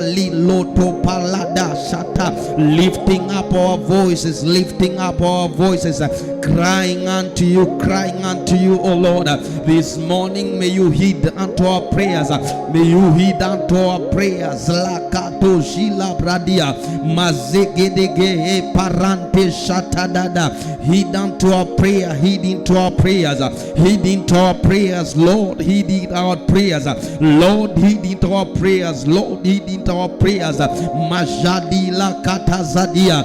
Liloto palada shata, lifting up our voices, crying unto you, O Lord. This morning may you heed unto our prayers, Lakato shila bradia, mazegedege parante shata dada, heed unto our prayer, heed into our prayers, Lord, heed into our prayers, Lord, heed into our prayers, Lord, heed into our prayers. Majadila katazadia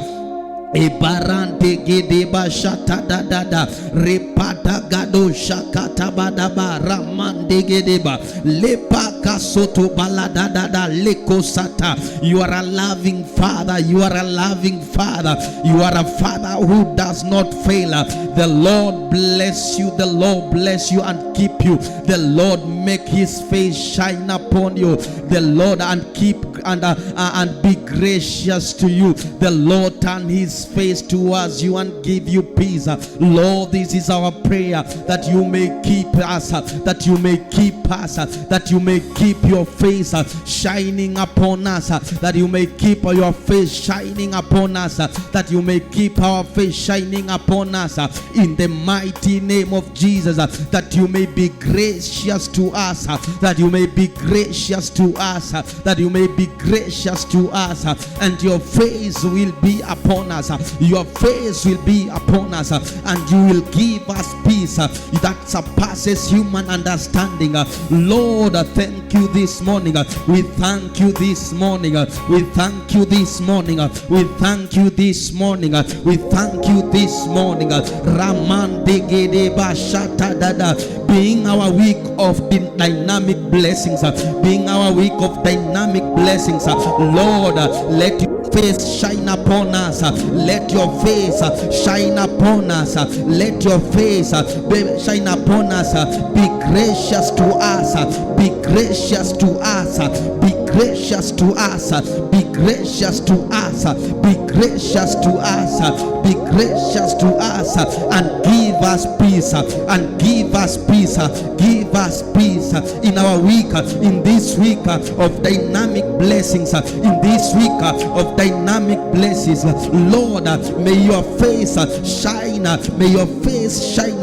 ebarante gedeba shata dada repata gado shakata badaba ramande gedeba lepaka soto balada dada lekosata. You are a loving Father, you are a Father who does not fail. The Lord bless you, and keep you. The Lord make his face shine upon you, the Lord and keep and be gracious to you. The Lord turn his face towards you and give you peace. Lord, this is our prayer, that you may keep us, that you may keep your face shining upon us, that you may keep your face shining upon us, that you may keep our face shining upon us, in the mighty name of Jesus, that you may be gracious to us, that you may be gracious to us, and your face will be upon us, and you will give us peace that surpasses human understanding. Lord, thank you this morning. We thank you this morning. Raman degede bashata dada, being our week of dynamic blessings, Lord, let your face shine upon us, let your face shine upon us, be gracious to us, and give us peace, in our week, in this week of dynamic blessings, Lord, may your face shine,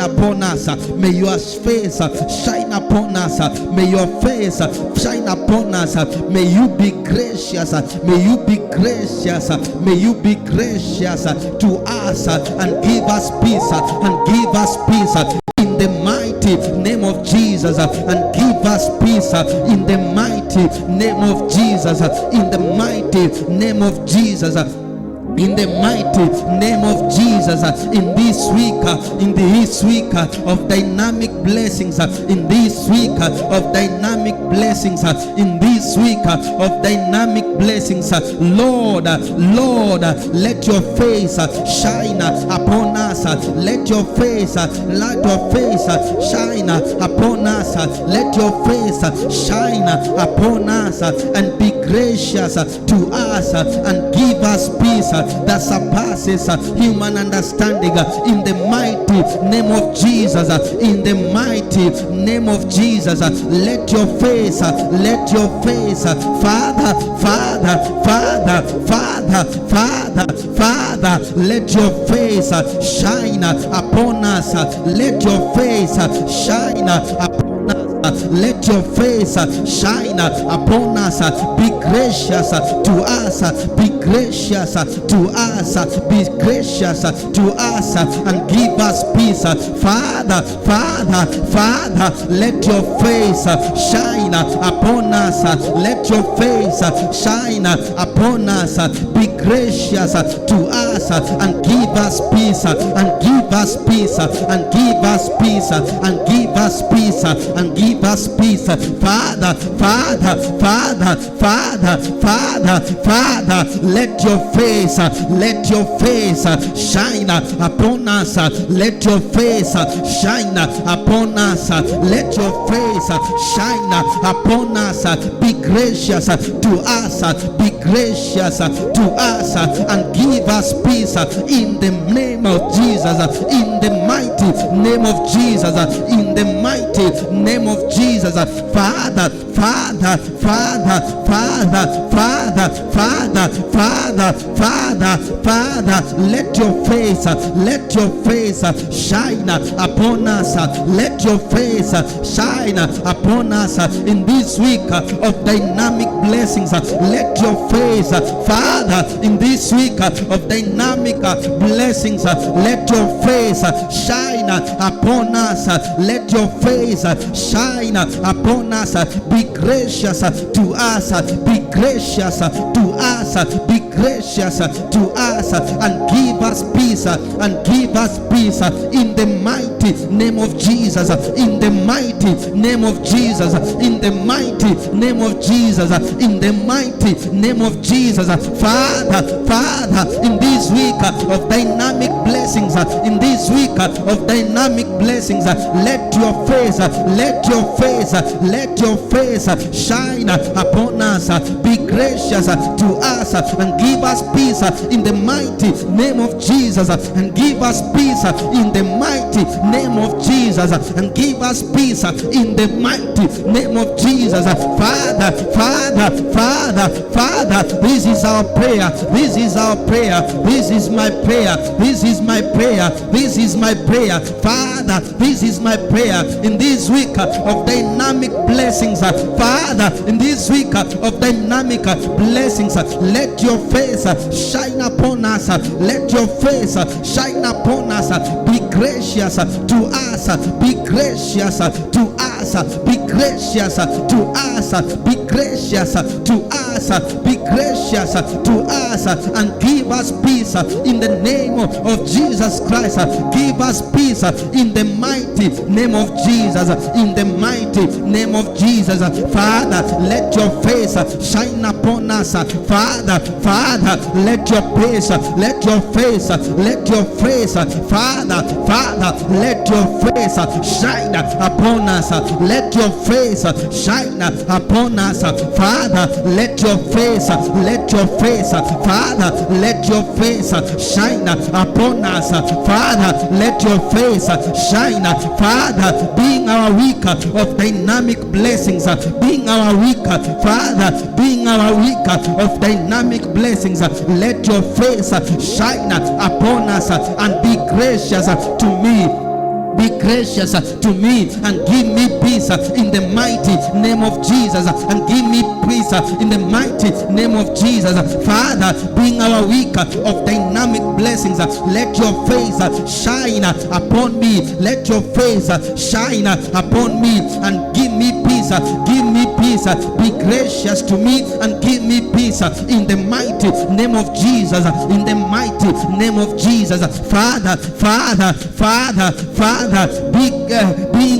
upon us, may your face shine upon us, may you be gracious, to us, and give us peace, in the mighty name of Jesus, and give us peace in the mighty name of Jesus, in the mighty name of Jesus, in this week of dynamic blessings, Lord, let your face shine upon us, let your face shine upon us, and be gracious to us, and give us peace that surpasses human understanding, in the mighty name of Jesus, let your face, Father, let your face shine upon us, let your face shine upon us, let your face shine upon us, be gracious to us, and give us peace. Father, let your face shine upon us, be gracious to us, and give us peace, Father, let your face shine upon us, let your face shine upon us, be gracious to us, and give us peace. peace in the name of Jesus, in the mighty name of Jesus, in the mighty name of Jesus. Father, Father, Father, Father, Father, Father, Father, Father, Father, let your face shine upon us. Let your face shine upon us in this week of dynamic blessings. Let your face, Father, in this week of dynamic blessings, let your face shine upon us. Let your face shine upon us. Be gracious to us. Be gracious to us. Be gracious to us and give us peace. And give us peace in the mighty name of Jesus. In the mighty name of Jesus. In the mighty name of Jesus. In the mighty name of Jesus. Father, Father, in this week of dynamic blessings, in this week of dynamic blessings, let your face, let your face, let your face shine upon us. Be gracious to us and give us peace in the mighty name of Jesus. And give us peace in the mighty name of Jesus. And give us peace in the mighty name of Jesus. Father, Father, Father, Father, this is our prayer. This is our prayer. This is my prayer. This is my prayer. This is my prayer. Father, this is my prayer in this week of dynamic blessings. Father, in this week of dynamic blessings, let your face shine upon us. Let your face shine upon us. Be gracious to us. Be gracious to us. Be gracious to us. Be gracious to us. Be gracious to us and give us peace in the name of Jesus Christ. Give us peace in the mighty name of Jesus. In the mighty name of Jesus. Father, let your face shine upon us. Father, Father, let your face, let your face, let your face, Father, Father, let your face shine upon us. Let your face shine upon us. Father, let your face, let your face, Father, let your face shine upon us. Father, let your face shine. Father, being our week of dynamic blessings, being our week, Father, being our week of dynamic blessings, let your face shine upon us and be gracious to me. Be gracious to me and give me peace in the mighty name of Jesus. And give me peace in the mighty name of Jesus. Father, being our week of dynamic blessings, let your face shine upon me. Let your face shine upon me and give me peace. Give me peace. Be gracious to me and give me peace in the mighty name of Jesus. In the mighty name of Jesus. Father, Father, Father, Father, being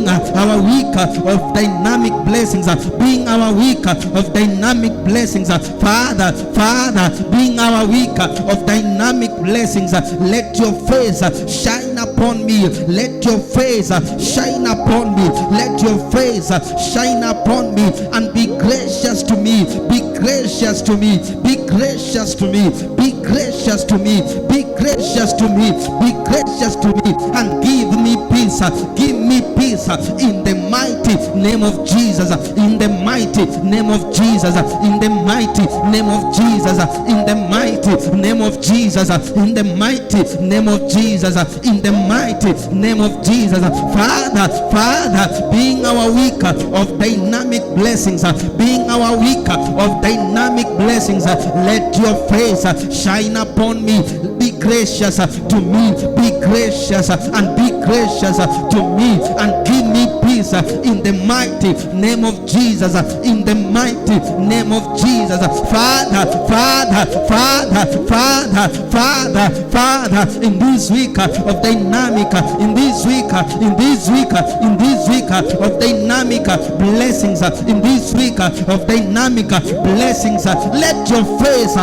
our week of dynamic blessings, being our week of dynamic blessings, Father, Father, being our week of dynamic blessings, let your face shine upon me. Let your face shine upon me. Let your face shine upon me and be gracious to me. Be gracious to me. Be gracious to me. Be gracious to me. Be gracious to me. Be gracious to me and give me peace. Give me peace in the mighty name of Jesus. In the mighty name of Jesus. In the mighty name of Jesus. In the mighty name of Jesus. In the mighty name of Jesus. In the mighty name of Jesus. Father, Father, being our week of dynamic blessings, being our week of dynamic blessings, let your face shine upon me. Be gracious to me. Be gracious and be gracious to me and give me peace in the mighty name of Jesus. In the mighty name of Jesus. Father, Father, Father, Father, Father, Father, in this week of dynamic, in this week, in this week, in this week of dynamic blessings, in this week of dynamic blessings, let your face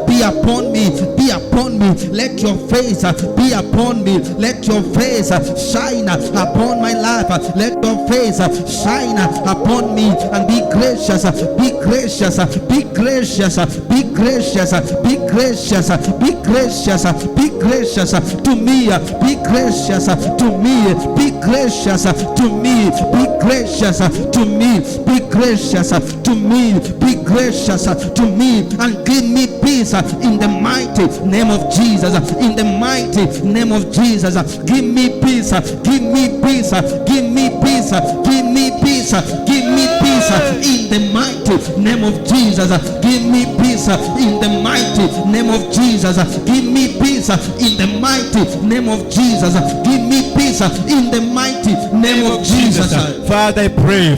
be upon me. Be upon me. Let your face be upon me. Let your face shine upon my my life. Let your face shine upon me and be gracious, be gracious, be gracious, be gracious, be gracious, be gracious, be gracious to me, be gracious to me, be gracious to me, be gracious to me, be gracious to me, be gracious to me, and give me peace in the mighty name of Jesus, in the mighty name of Jesus. Give me peace, give me peace, give me peace, give me peace, give me peace in the mighty name of Jesus. Give me peace in the mighty name of Jesus. Give me peace in the mighty name of Jesus. Give me peace in the mighty name of Jesus. Father, I pray,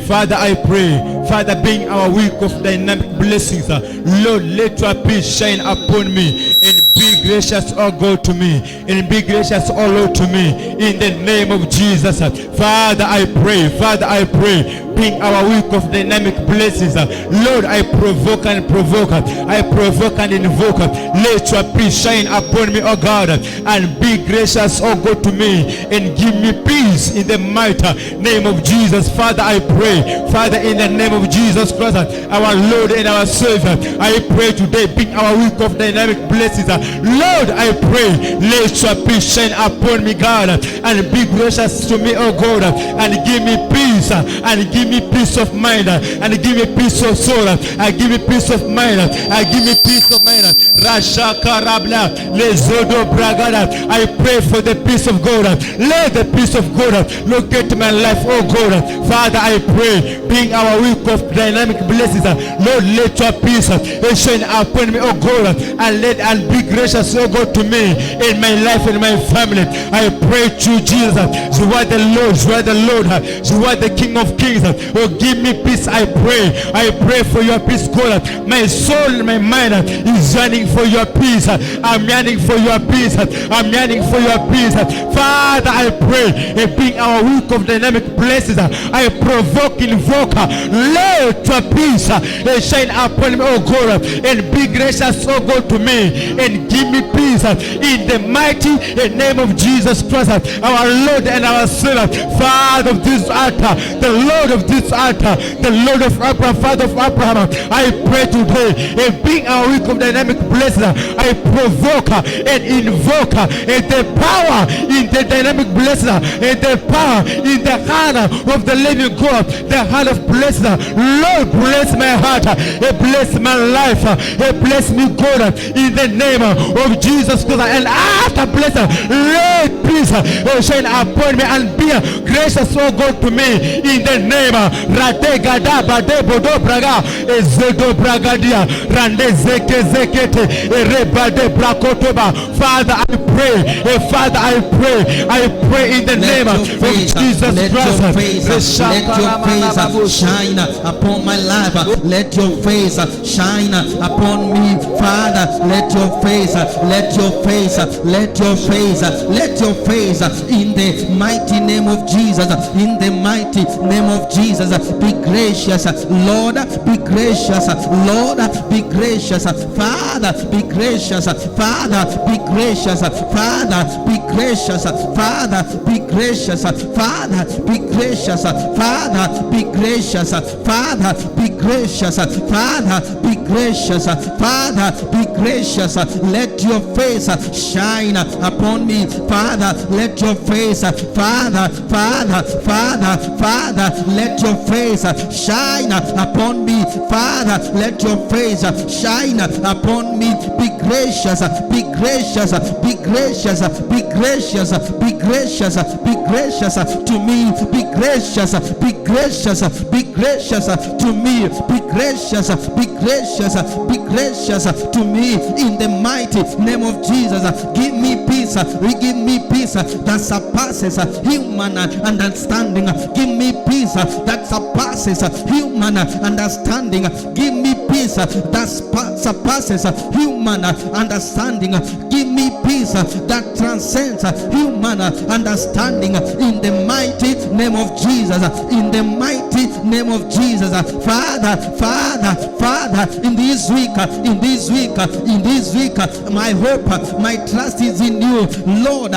Father, being our week of dynamic blessings, Lord, let your peace shine upon me and be gracious, oh God, to me, and be gracious, oh Lord, to me, in the name of Jesus. Father, I pray, being our week of dynamic blessings, Lord, I provoke and invoke, let your peace shine upon me, oh God, and be gracious, oh God, to me, and give me peace in the mighty name of Jesus. Father, I pray, Father, in the name of Jesus Christ, our Lord and our Savior, I pray today, being our week of dynamic blessings, Lord, I pray, let your peace shine upon me, God, and be gracious to me, oh God, and give me peace, and give me peace of mind, and give me peace of soul, and give me peace of mind, and give me peace of mind. Rashaka Rabla, Lezodo Bragada. I pray for the peace of God. Let the peace of God locate my life, oh God. Father, I pray, being our week of dynamic blessings, Lord, let your peace shine upon me, oh God, and be gracious, oh God, to me in my life and my family. I pray to Jesus, you are the Lord, you are the Lord, you are the King of Kings. Oh, give me peace, I pray for your peace, God. My soul and my mind is yearning for your peace. I'm yearning for your peace. I'm yearning for your peace. Father, I pray, being our week of dynamic blessings, I invoke, let your peace shine upon me, oh God, and be gracious, oh God, to me, and give me peace in the mighty name of Jesus Christ, our Lord and our Savior. Father of this altar, the Lord of this altar, the Lord of Abraham, Father of Abraham, I pray today, being our week of dynamic blessings, I provoke and invoke the power in the dynamic blessings, and the power in the hand of the living God, the hand of blessings. Lord, bless my heart, bless my life, bless me, God, in the name of Jesus Christ. And after blessing, let peace shine upon me and be gracious, oh God, to me, in the name Rategada Bade Bodo Braga Ezedo Bragadia Rande Zeke Zekete Rebade Brakotoba. Father, I pray in the name of Jesus Christ. Let your face shine upon my life. Let your face shine upon me, Father. Let your face in the mighty name of Jesus. In the mighty name of Jesus, be gracious, Lord. Be gracious, Lord. Be gracious, Father. Be gracious, Father. Be gracious, Father. Be gracious, Father. Be gracious, Father. Be gracious, Father. Be gracious, Father. Be gracious, Father. Be gracious, Father. Be gracious. Let your face shine upon me, Father. Let your face, Father. Let your face shine upon me, Father. Let your face shine upon me. Be gracious, be gracious, be gracious, be gracious, be gracious, be gracious to me. Be gracious, be gracious, be gracious to me. Be gracious, be gracious, be gracious to me. In the mighty name of Jesus, give me peace. Give me peace that surpasses human understanding. Give me peace that surpasses human understanding. Give me peace that surpasses human understanding. Give me peace that transcends human understanding in the mighty name of Jesus. In the mighty name of Jesus. Father, in this week, my hope, my trust is in you. Lord,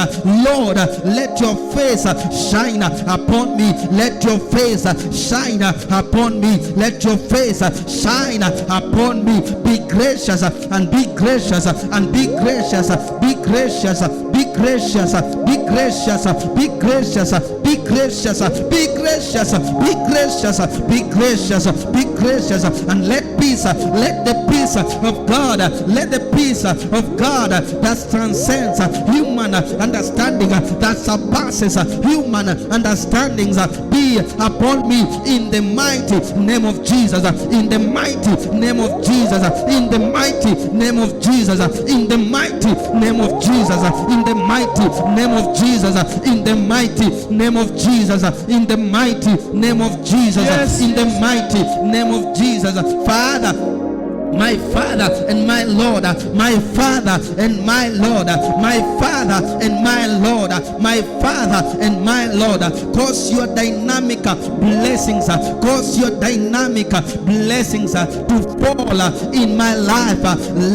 let your face shine upon me. Let your face shine upon me. Let your face shine upon me. Be gracious and be gracious and be gracious. Be gracious. Be gracious. Be gracious. Be gracious. Be gracious. Be gracious. Be gracious. Be gracious. Be gracious. And let peace. Let the peace of God. Let the peace of God that transcends human understanding, that surpasses human understandings, be upon me in the mighty name of Jesus. In the mighty name of Jesus. In the mighty name of Jesus. In the mighty name of Jesus. In the mighty name of Jesus. In the mighty name of Jesus. In the mighty name of Jesus. In the mighty name of Jesus. Father, my Father and my Lord, my Father and my Lord, my Father and my Lord, my Father and my Lord, cause your dynamic blessings, cause your dynamic blessings to fall in my life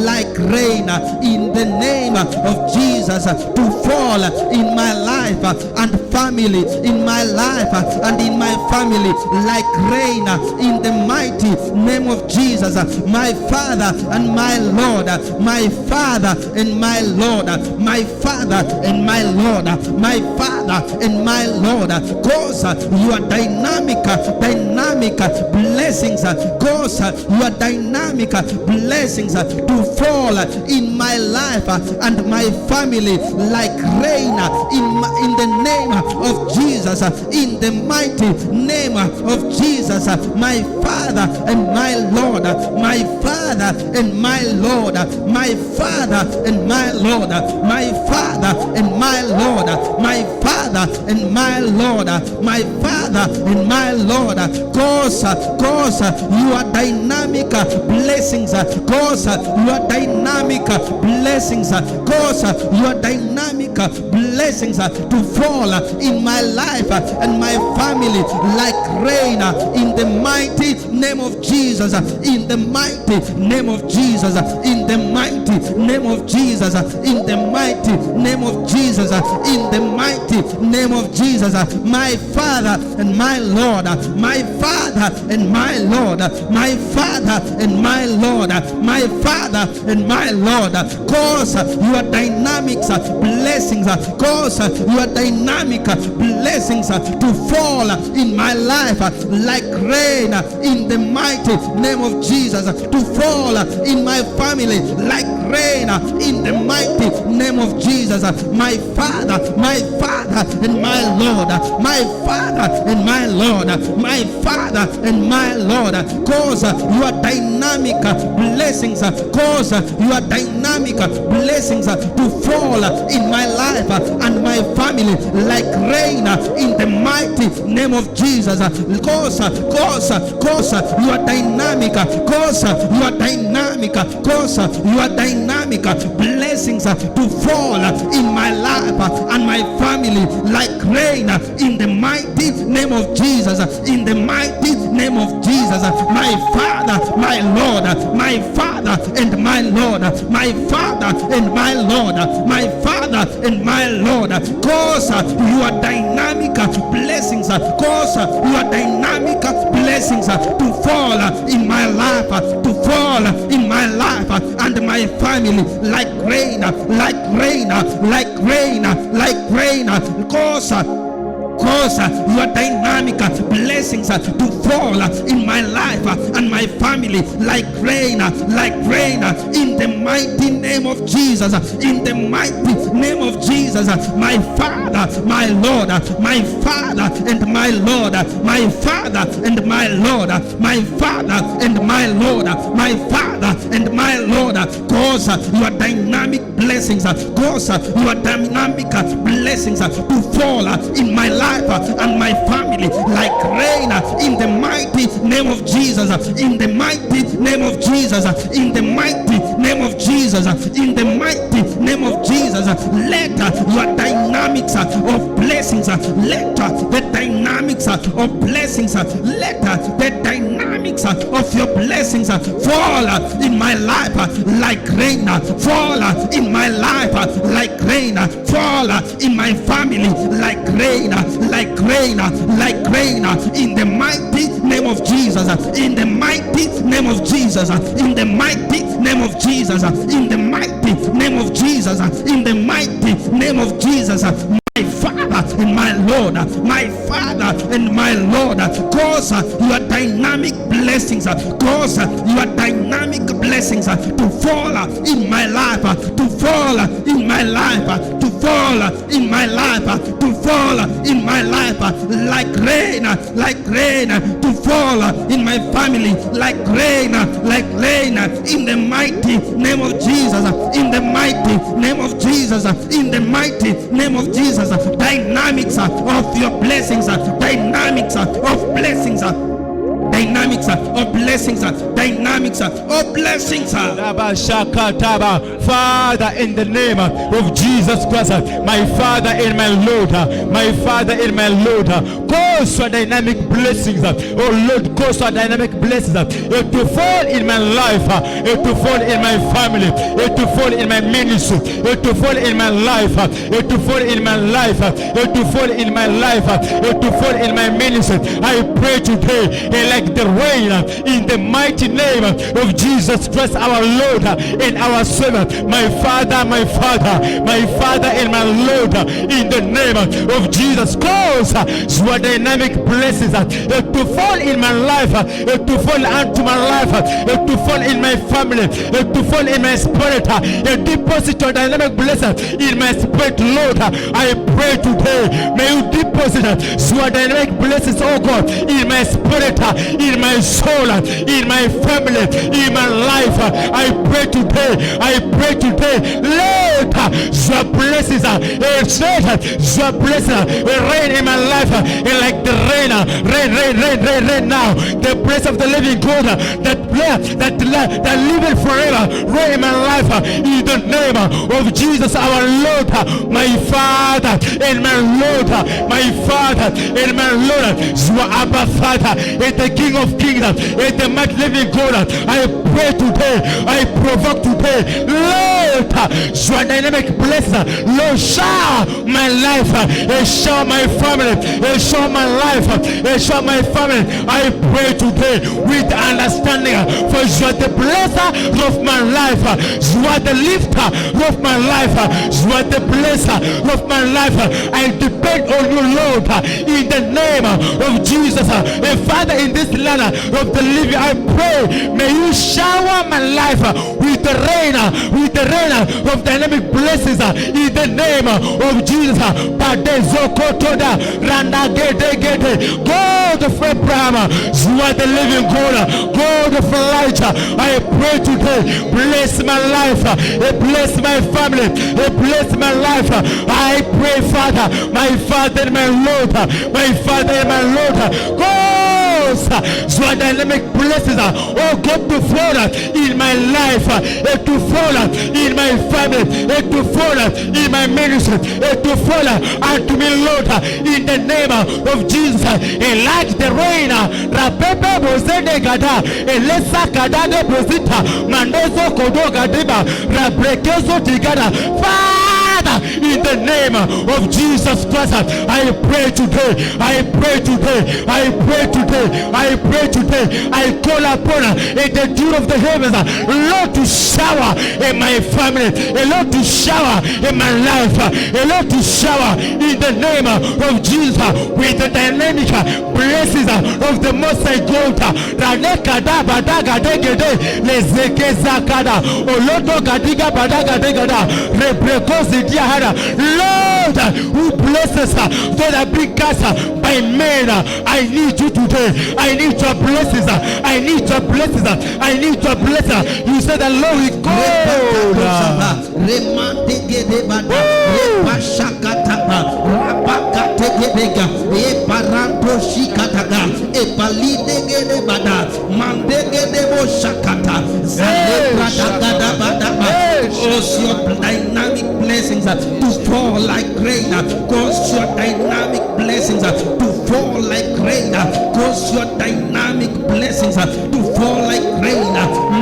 like rain in the name of Jesus, to fall in my life and family, in my life and in my family like rain in the mighty name of Jesus. My Father and my Lord, my Father and my Lord, my Father and my Lord, my Father and my Lord, cause your dynamic blessings, cause your dynamic blessings to fall in my life and my family like rain in the name of Jesus, in the mighty name of Jesus. My Father and my Lord, my Father and my Lord, my Father and my Lord, my Father and my Lord, my Father and my Lord, my Father and my Lord, cause your dynamic blessings, cause your dynamic blessings, cause your dynamic blessings to fall in my life and my family like rain in the mighty name of Jesus, in the mighty name of Jesus, in the mighty name of Jesus, in the mighty name of Jesus, in the mighty name of Jesus. My Father and my Lord, my Father and my Lord, my Father and my Lord, my Father and my Lord, cause your dynamics blessings, cause your dynamic blessings to fall in my life like rain in the mighty name of Jesus, to fall in my family like rain in the mighty name of Jesus. My Father and my Lord, my Father and my Lord, my Father and my Lord, cause your dynamic blessings, cause your dynamic blessings to fall in my life and my family like rain in the mighty name of Jesus. Cause your dynamic, cause your dynamic blessings to fall in my life and my family like rain in the mighty name of Jesus, in the mighty name of Jesus. My Father, my Lord, my Father and my Lord, my Father and my Lord, my Father and my Lord, cause your dynamic blessings, cause your dynamic blessings to fall in my life, to fall in my life and my family like rain, like rain, like rain, like rain. Cause your dynamic blessings to fall in my life and my family like rain in the mighty name of Jesus, in the mighty name of Jesus. My Father, my Lord, my Father and my Lord, my Father and my Lord, my Father and my Lord, my Father and my my Lord, cause your dynamic blessings, cause your dynamic blessings to fall in my life and my family like rain in the mighty name of Jesus, in the mighty name of Jesus, in the mighty name of Jesus, in the mighty name of Jesus. Let your dynamics of blessings, let the dynamics of blessings, let the dynamics of your blessings fall in my life like rain, fall in my life like rain, fall in my family like rain, like rain, like rain, in the mighty name of Jesus, in the mighty name of Jesus, in the mighty name of Jesus, in the mighty name of Jesus, in the mighty name of Jesus. My Father and my Lord, my Father and my Lord, cause your dynamic blessings, cause your dynamic blessings to fall in my life, to fall in my life, to fall in my life, to fall in my life like rain, to fall in my family like rain, in the mighty name of Jesus, in the mighty name of Jesus, in the mighty name of Jesus. Dynamics of your blessings, dynamics of blessings, dynamics of blessings, dynamics of blessings. Father, in the name of Jesus Christ, my Father and my Lord, my Father and my Lord, cause for dynamic blessings, oh Lord, cause for dynamic blessings to fall in my life, to fall in my family, to fall in my ministry, to fall in my life, to fall in my life, to fall in my life, to fall in my ministry. I pray today, like the rain, in the mighty name of Jesus Christ, our Lord and our Savior, my Father, my Father, my Father and my Lord, in the name of Jesus, cause your dynamic blessings to fall in my life, to fall unto my life, to fall in my family, to fall in my spirit, deposit your dynamic blessings in my spirit, Lord. I pray today, may you deposit your dynamic blessings, oh God, in my spirit, in my soul, in my family, in my life. I pray today, Lord, your blessings, your blessings rain in my life, and like the rain now, the blessing of the living God that living forever, rain in my life, in the name of Jesus, our Lord, my Father and my Lord, my Father and my Lord, your Abba Father, and the King of Kings, and the mighty living God. I pray today, I provoke today, Lord, your dynamic blessing, Lord, shower my life, shower my family, shower my life, shower my family. I pray today with understanding, for you are the blesser of my life, you are the lifter of my life, you are the blesser of my life. I depend on you, Lord, in the name of Jesus. And Father, in this land of the living, I pray, may you shower my life with the rain of dynamic blessings, in the name of Jesus. God of Abraham, you are the living God, God of Elijah. I pray today, bless my life, bless my family, bless my life. I pray, Father, my Father and my Lord, my Father and my Lord, cause your dynamic blessings, oh God, to fall in my life, to fall in my family, to fall in my ministry, to fall unto me, Lord, in the name of Jesus. And like the rain, Rapepe Bozede Gada, Elesa Kadade Bozita, Mandozo Kodoga Deba, Rabrekezo Tigada, Father, in the name of Jesus Christ, I pray today, I pray today, I pray today, I pray today, I call upon the dew of the heavens, Lord, to shower in my family, Lord, to shower in my life, Lord, to shower in the name of Jesus with the dynamic blessings of the Most High God. Ranekada badaga degede lezeke zakada olodo gadiga badaga degada rebrekozi dear heart, Lord, who blesses those that bring cancer by men. I need you today. I need your blessings. I need your blessings. I need your blessings. You said the Lord will go. Cause your dynamic blessings to fall like rain. Cause your dynamic blessings to fall like rain. Cause your dynamic blessings to fall like rain.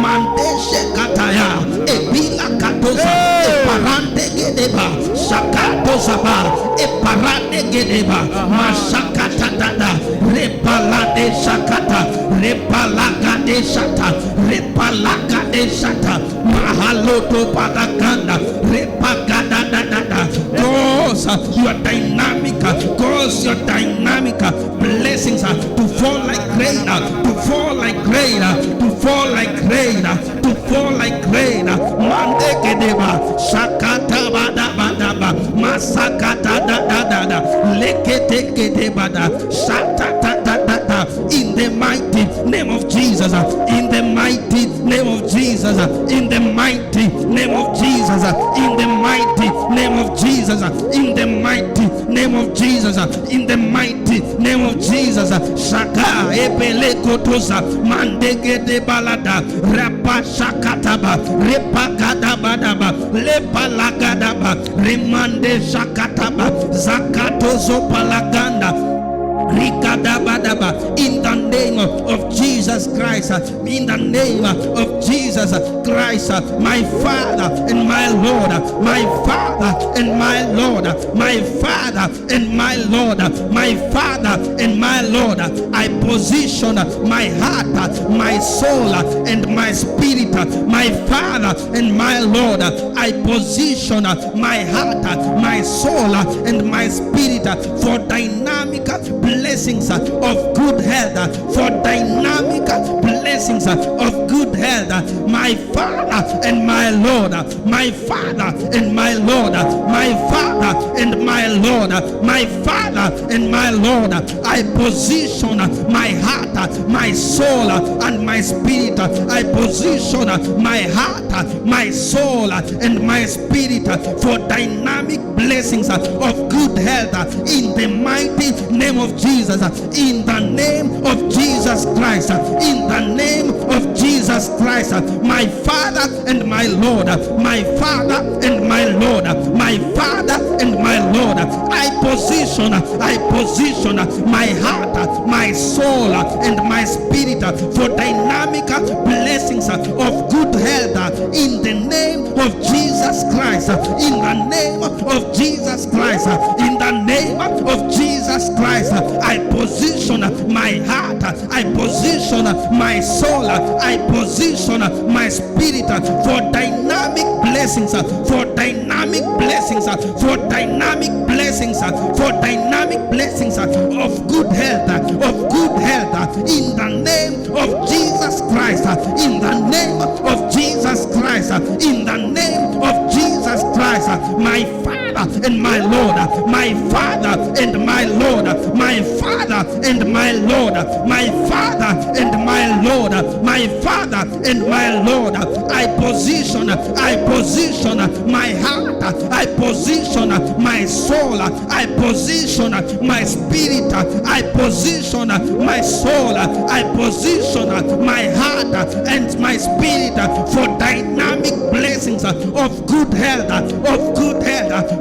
Mandeshe kataya, ebila katosa, eparante gedeba, shakatosa bar, eparante gedeba, mashakata dada, repalade shakata, repalaga de shata, repalaga de shata, mahaloto padakanda, repagada dada. Cause your dynamic, cause your dynamic blessings to fall like rain, to fall like rain, to fall like rain, to fall like rain. Mandekedeba, shakata bada bada ba, masakata da da da, leketekedebada, shatata da da da. In the mighty name of Jesus, in the mighty name of Jesus, in the mighty name of Jesus, in the mighty name of Jesus, in the mighty name of Jesus, in the mighty name of Jesus. Shaka ebele kotosa mandege de balada rapa shakataba repagada badaba lepalagadaba remande shakataba zakatozo palaganda. In the name of Jesus Christ, in the name of Jesus Christ, my Father and my Lord, my Father and my Lord, my Father and my Lord, my Father and my Lord, I position my heart, my soul, and my spirit, my Father and my Lord, I position my heart, my soul, and my spirit for dynamic blessings of good health, for dynamic blessings of good health. My Father and my Lord, my Father and my Lord, my Father and my Lord, my Father and my Lord, I position my heart, my soul, and my spirit. I position my heart, my soul, and my spirit for dynamic blessings of good health in the mighty name of Jesus, in the name of Jesus Christ, in the name of Jesus Christ, my Father and my Lord, my Father and my Lord, my Father and my Lord, I position my heart, my soul, and my spirit for dynamic blessings of good health in the name of Jesus Christ, in the name of Jesus Christ, in the name of Jesus Christ. I position my heart, I position my soul, I position my spirit for dynamic blessings, for dynamic blessings, for dynamic blessings, for dynamic blessings of good health, in the name of Jesus Christ, in the name of Jesus Christ, in the name of Jesus Christ, my Father and my Lord, my Father and my Lord, my Father and my Lord, my Father and my Lord, my Father and my Lord, I position my heart, I position my soul, I position my spirit, I position my soul, I position my heart and my spirit for dynamic blessings of good health,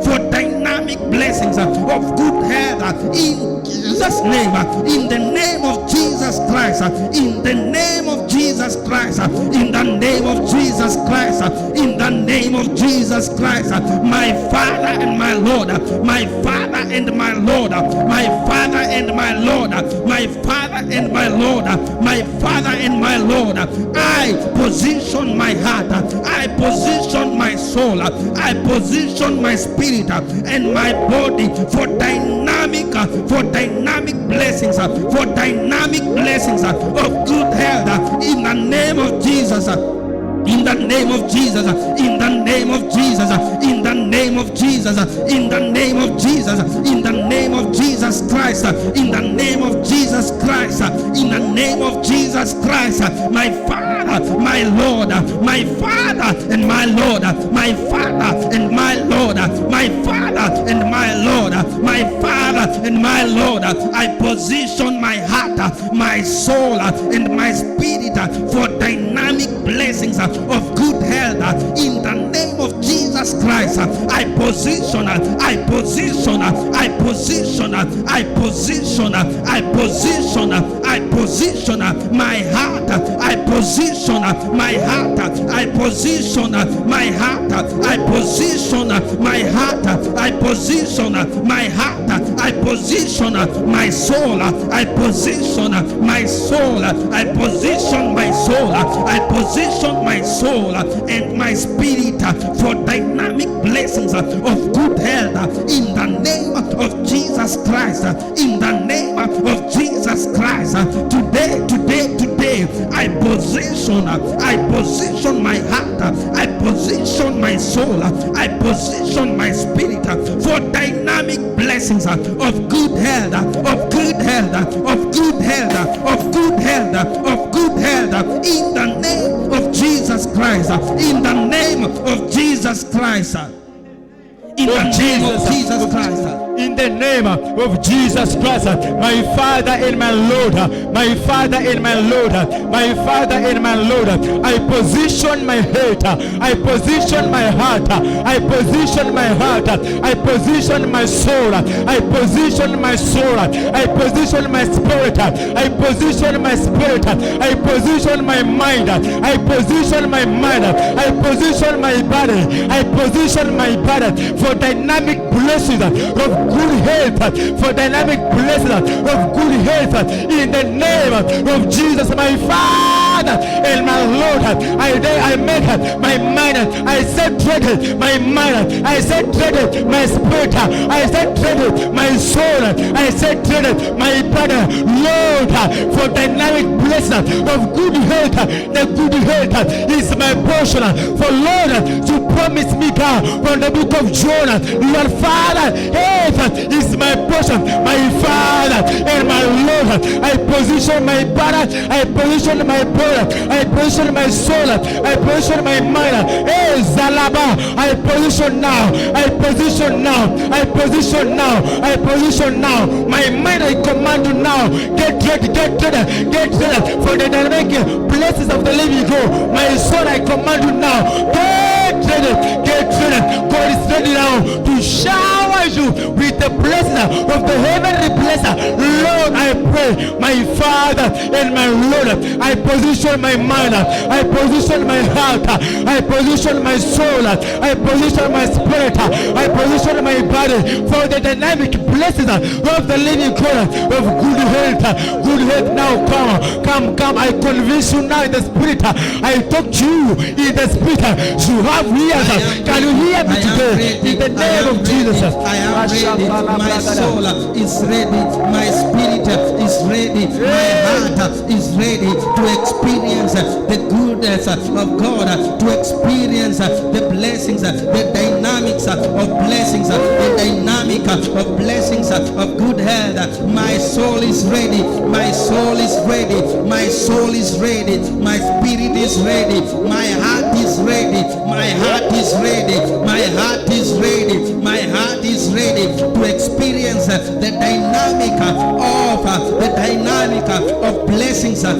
for dynamic blessings of good health in Jesus' name, in the name of Jesus Christ, in the name of Jesus Christ, in the name of Jesus Christ, in the name of Jesus Christ, my Father and my Lord, my Father and my Lord, my Father and my Lord, my Father and my Lord, my Father and my Lord, I position my heart, I position my soul, I position my spirit and my body for dynamic blessings, for dynamic blessings of good health in the name of Jesus. In the name of Jesus, in the name of Jesus, in the name of Jesus, in the name of Jesus, in the name of Jesus Christ, in the name of Jesus Christ, in the name of Jesus Christ, my Father, my Lord, my Father and my Lord, my Father and my Lord, my Father and my Lord, my Father and my Lord, I position my heart, my soul and my spirit for dynamic blessings of good health in the name of Jesus Christ. I position my heart, I position my heart, I position my heart, I position my heart, I position my heart, I position my soul, I position my soul, I position my soul, I position my soul and my spirit for dynamic blessings of good health in the name of Jesus Christ, in the name of Jesus Christ. Today, I position my heart, I position my soul, I position my spirit for dynamic blessings of good health, of good health, of good health, of good health, of good health in the name of Jesus Christ, in the name of Jesus Christ, in the name of Jesus Christ. In the name of Jesus Christ, my Father and my Lord, my Father and my Lord, my Father and my Lord, I position my head, I position my heart, I position my heart, I position my soul, I position my soul, I position my spirit, I position my spirit, I position my mind, I position my mind, I position my body, I position my body for dynamic blessings of good health, for dynamic blessings of good health in the name of Jesus, my Father and my Lord. I make my mind, I saturate my mind, I saturate my spirit, I saturate my soul, I saturate my body, Lord, for dynamic blessings of good health. The good health is my portion. For Lord, you promise me, God, from the book of Jonah, your Father, health is my portion, my Father and my Lord. I position my body, I position my body, I position my soul, I position my mind. Hey, Zalaba, I position now, I position now, I position now, I position now. My mind, I command you now. Get ready, get ready, get ready for the dynamic places of the living God. My soul, I command you now. Get ready, get ready. God is ready now to shower you with the blessing of the heavenly blessing. Lord, I pray, my Father and my Lord, I position my mind, I position my heart, I position my soul, I position my spirit, I position my body for the dynamic blessings of the living God of good health. Good health now, come, I convince you now in the spirit. I talk to you in the spirit. You have ears. Can you hear me today? In the name of Jesus. I am ready. My soul is ready. My spirit is ready. My heart is ready to experience the goodness of God, to experience the blessings, the dynamics of blessings, the dynamic of blessings of good health. My soul is ready. My soul is ready. My soul is ready. My spirit is ready. My heart is ready. My heart is ready. My heart is ready. My heart is ready to experience the dynamic of blessings of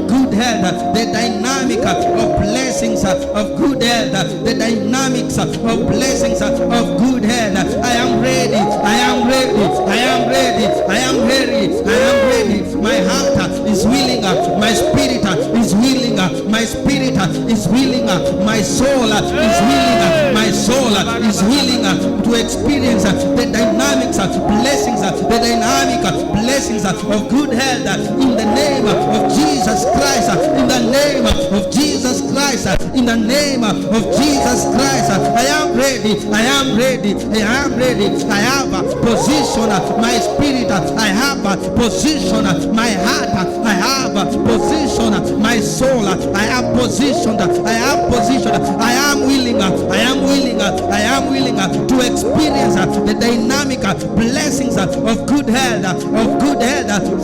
good health, the dynamic of blessings of good health, the dynamics of blessings of good health. I am ready. I am ready. I am ready. I am ready. I am ready. My heart is willing. My spirit is willing. My spirit is willing. My soul is willing. My soul is willing to experience the dynamics of blessings, the dynamic blessings of good health in the name of Jesus Christ. In the name of Jesus Christ. In the name of Jesus Christ. I am ready. I am ready. I am ready. I have position my spirit. I have position my heart. I have positioned my soul. I am positioned. I am positioned. I am willing. I am willing. I am willing to experience the dynamic blessings of good health,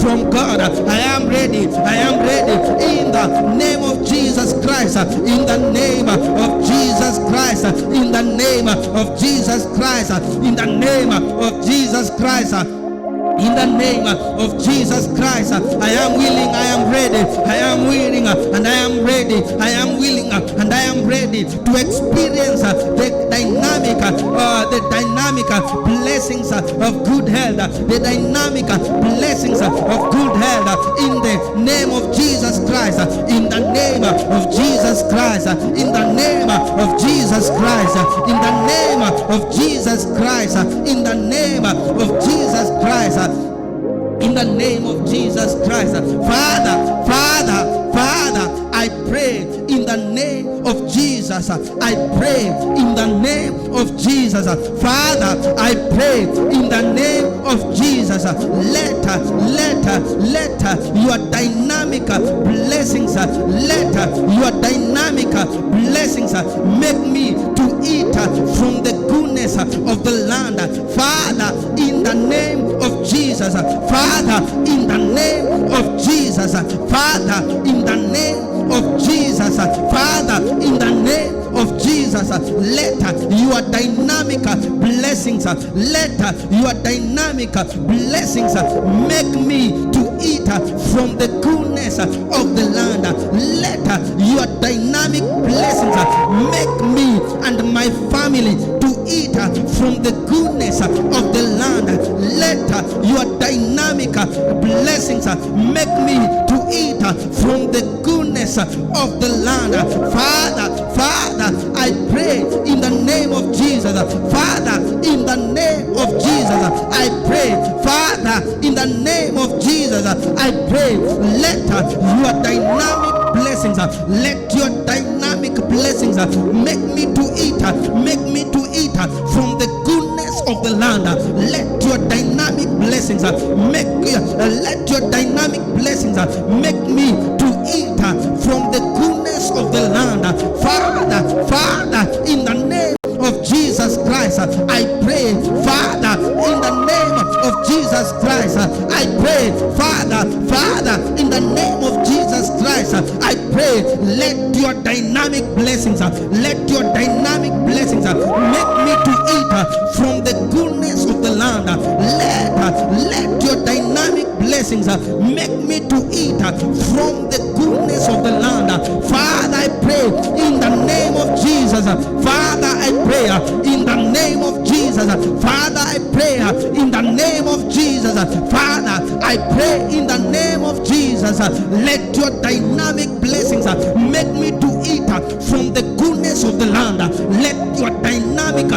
from God. I am ready. I am ready in the name of Jesus Christ. In the name of Jesus Christ. In the name of Jesus Christ. In the name of Jesus Christ. In the name of Jesus Christ, I am willing, I am ready, I am willing, and I am ready, I am willing, and I am ready to experience the dynamic blessings of good health, the dynamic blessings of good health in the name of Jesus Christ, in the name of Jesus Christ, in the name of Jesus Christ, in the name of Jesus Christ, in the name of Jesus Christ. In the name of Jesus Christ. Father, I pray in the name of Jesus. I pray in the name of Jesus. Father, I pray in the name of Jesus. Let your dynamic blessings, let your dynamic blessings make me to eat from the goodness of the land. Father, in the name of Jesus. Father, in the name of Jesus. Father, in the name of Jesus. Father, in the name of Jesus, let your dynamic blessings, let your dynamic blessings make me to eat from the goodness of the land. Let your dynamic blessings make me and my family to eat from the goodness of the land. Let your dynamic blessings make me to eat from the goodness of the land. Father, I pray in the name of Jesus. Father, in the name of Jesus, I pray. Father, in the name of Jesus, I pray. Let your dynamic blessings, let your dynamic blessings make me to eat from the goodness of the land. Let your dynamic blessings let your dynamic blessings make me to eat from the goodness of the land. Father, in the name of Jesus Christ, I pray. Father, in the name of Jesus Christ, I pray. Father, in the name of Jesus Christ, I pray. Let your dynamic blessings, let your dynamic blessings make me to eat from the goodness of the land. Let your dynamic blessings make me to eat from the goodness of the land. Father, I pray in the name of Jesus. Father, I pray in the name of Jesus. Father, I pray in the name of Jesus. Father, I pray in the name of Jesus. Let your dynamic blessings make me to eat from the goodness of the land. Let your dynamic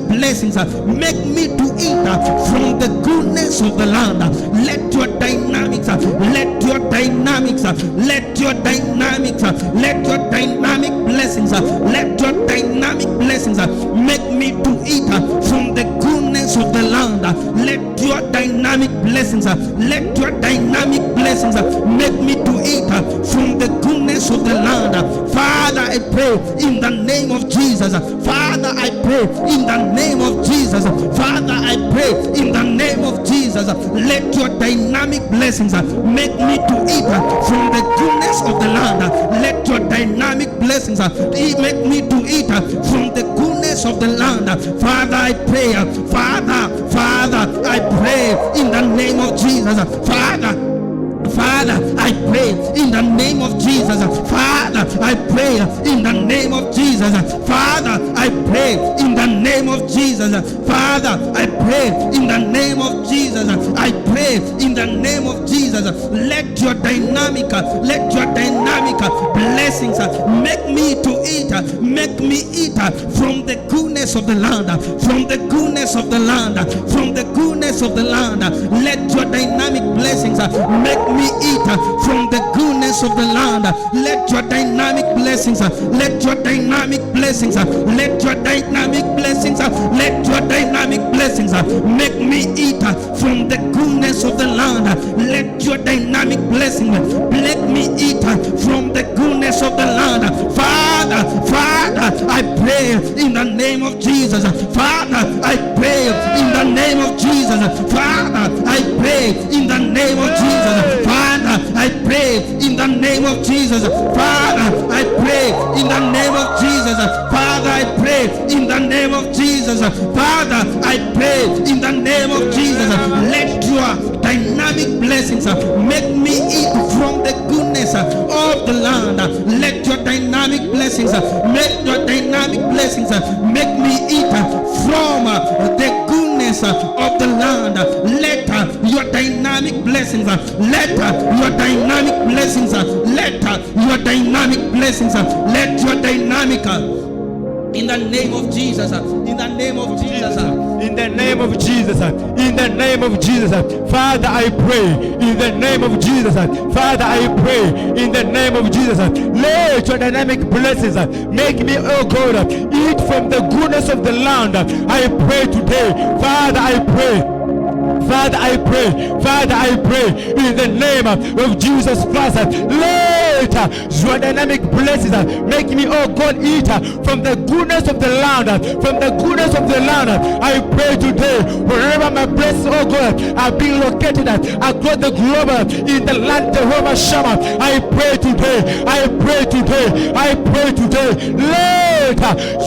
blessings make me to eat from the goodness of the land. Let your dynamics, let your dynamics, let your dynamics, let your dynamic blessings, let your dynamic blessings make me to eat from the goodness of the land. Let your dynamic blessings, let your dynamic blessings make me to eat from the goodness of the land. Father, I pray in the name of Jesus. Father, I pray in the name of Jesus. Father, I pray in the name of Jesus. Let your dynamic blessings make me to eat from the goodness of the land. Let your dynamic blessings make me to eat from the goodness of the land. Father, I pray. Father, I pray in the name of Jesus. Father, I pray in the name of Jesus. Father, I pray in the name of Jesus. Father, I pray in the name of Jesus. Father, I pray in the name of Jesus. I pray in the name of Jesus. Let your dynamic blessings make me to eat Make me eat from the goodness of the land, from the goodness of the land, from the goodness of the land. Let your dynamic blessings make me eat from the goodness of the land. Let your dynamic blessings, let your dynamic blessings, let your dynamic blessings, let your dynamic blessings make me eat from the goodness of the land. Let your dynamic blessings let me eat from the goodness of the land. Father, I pray in the name of Jesus. Father, I pray in the name of Jesus. Father, I pray in the name of Jesus. Father, I pray in the name of Jesus. Father, I pray in the name of Jesus. Father, I pray in the name of Jesus. Father, I pray in the name of Jesus. Let your dynamic blessings make me eat from the goodness of the land. Let your dynamic blessings make your dynamic blessings make me eat from the goodness of the land. Let your dynamic blessings, let your dynamic blessings, let your dynamic blessings, let your dynamic in the name of Jesus, in the name of Jesus, in the name of Jesus, in the name of Jesus, Father, I pray in the name of Jesus, Father, I pray in the name of Jesus. Let your dynamic blessings make me, oh God, eat from the goodness of the land. I pray today, Father, I pray. Father, I pray, Father, I pray in the name of Jesus Christ. Let your dynamic blessings make me, oh God, eat from the goodness of the land, from the goodness of the land. I pray today, wherever my blessings, oh God, are being located across the globe, in the land Jehovah Shammah, I pray today, I pray today, I pray today. Let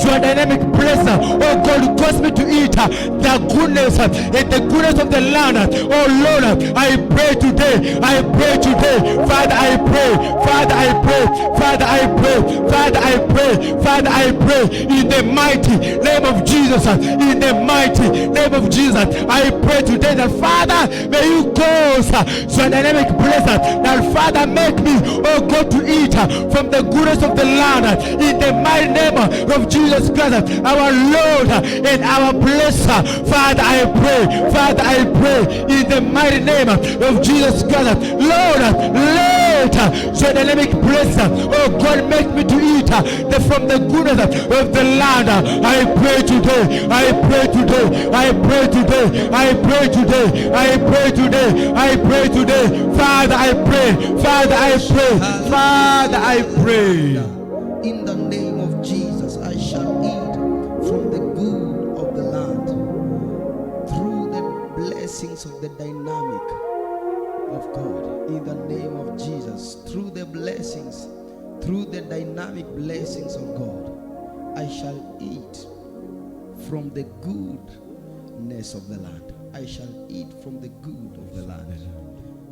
your dynamic blessing, oh God, cause me to eat the goodness and the goodness of the land. Oh Lord, I pray today, I pray today. Father, I pray, Father, I pray, Father, I pray, Father, I pray, Father, I pray in the mighty name of Jesus, in the mighty name of Jesus. I pray today that Father, may you cause so dynamic blessing that Father make me, oh God, to eat from the goodness of the land, in the mighty name of Jesus Christ, our Lord and our blesser. Father, I pray, Father, I pray in the mighty name of Jesus Christ. Lord, let so dynamic blessing, oh God, make me to eat from the goodness of the land. I pray today, I pray today, I pray today, I pray today, I pray today, I pray today. Father, I pray, Father, I pray, Father, I pray. In the name of Jesus, I shall eat from the good of the land through the blessings of the dynamic of God. In the name of Jesus, through the blessings, through the dynamic blessings of God, I shall eat from the goodness of the land. I shall eat from the good of the land.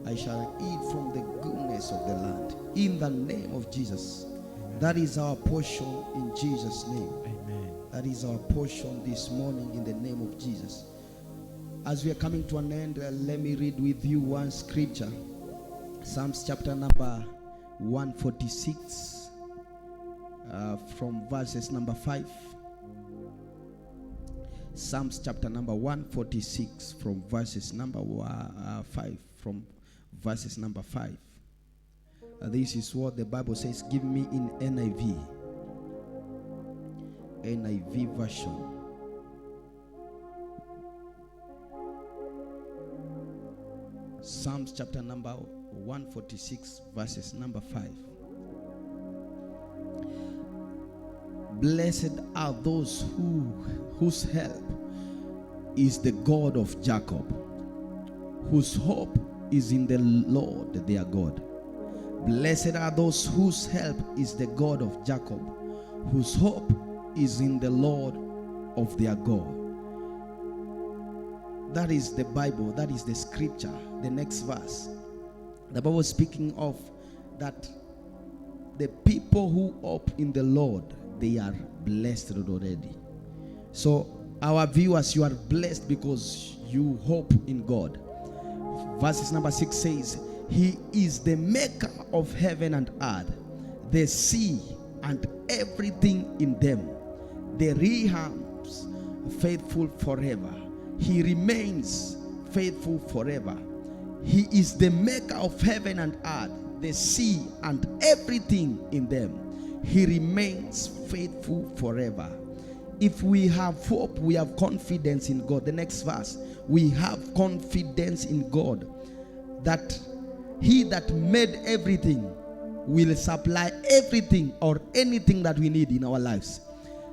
I shall eat from the goodness of the land. In the name of Jesus. That is our portion in Jesus' name. Amen. That is our portion this morning in the name of Jesus. As we are coming to an end, let me read with you one scripture. Psalms chapter number 146 from verses number 5. Psalms chapter number 146 from verses number 5. From verses number 5. This is what the Bible says. Give me in NIV version. Psalms chapter number 146 verses number 5. Blessed are those whose help is the God of Jacob, whose hope is in the Lord their God. Blessed are those whose help is the God of Jacob, whose hope is in the Lord of their God. That is the Bible, that is the scripture. The next verse, the Bible is speaking of that the people who hope in the Lord, they are blessed already. So our viewers, you are blessed because you hope in God. Verses number 6 says, He is the maker of heaven and earth, the sea and everything in them. The Rehab's faithful forever. He remains faithful forever. He is the maker of heaven and earth, the sea and everything in them. He remains faithful forever. If we have hope, we have confidence in God. The next verse, we have confidence in God that He that made everything will supply everything or anything that we need in our lives.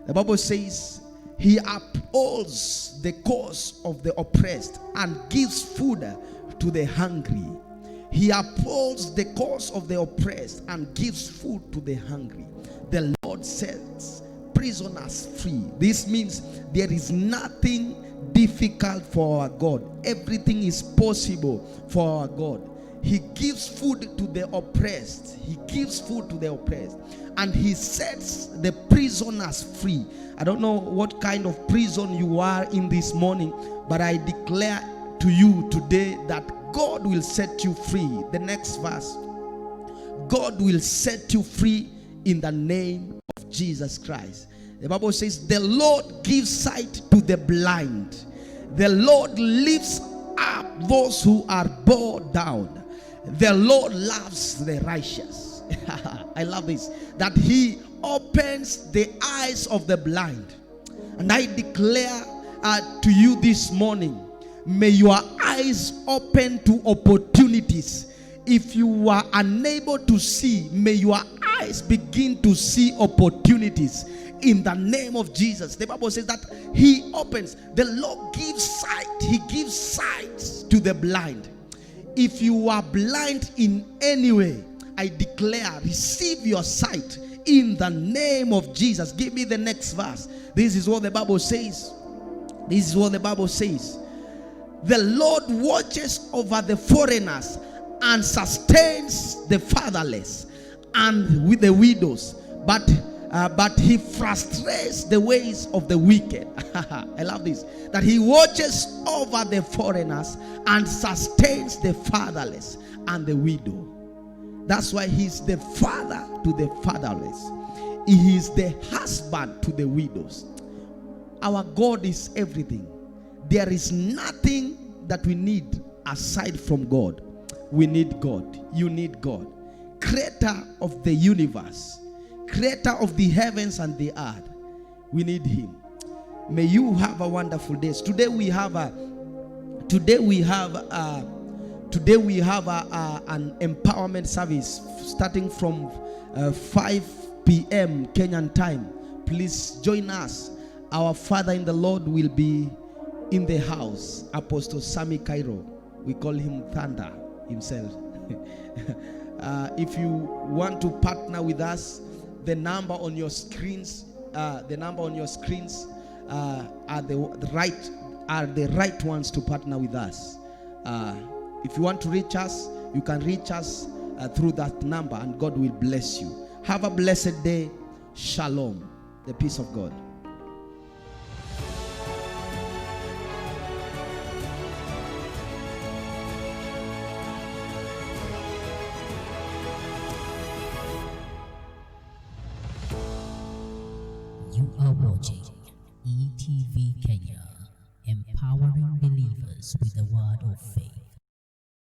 The Bible says He upholds the cause of the oppressed and gives food to the hungry. He upholds the cause of the oppressed and gives food to the hungry. The Lord sets prisoners free. This means there is nothing difficult for our God. Everything is possible for our God. He gives food to the oppressed. He gives food to the oppressed. And He sets the prisoners free. I don't know what kind of prison you are in this morning, but I declare to you today that God will set you free. The next verse. God will set you free in the name of Jesus Christ. The Bible says, the Lord gives sight to the blind. The Lord lifts up those who are bowed down. The Lord loves the righteous. I love this. That He opens the eyes of the blind. And I declare to you this morning, may your eyes open to opportunities. If you are unable to see, may your eyes begin to see opportunities in the name of Jesus. The Bible says that He opens. The Lord gives sight. He gives sight to the blind. If you are blind in any way, I declare, receive your sight in the name of Jesus. Give me the next verse. This is what the Bible says. This is what the Bible says. The Lord watches over the foreigners and sustains the fatherless and with the widows, but He frustrates the ways of the wicked. I love this. That He watches over the foreigners and sustains the fatherless and the widow. That's why He's the father to the fatherless. He is the husband to the widows. Our God is everything. There is nothing that we need aside from God. We need God. You need God. Creator of the universe. Creator of the heavens and the earth. We need Him. May you have a wonderful day. Today we have an empowerment service starting from 5 p.m. Kenyan time. Please join us. Our Father in the Lord will be in the house. Apostle Sammy Cairo. We call him Thunder himself. If you want to partner with us, the number on your screens, are the right ones to partner with us. If you want to reach us, you can reach us through that number, and God will bless you. Have a blessed day. Shalom. The peace of God. You are watching ETV Kenya, empowering believers with the word of faith.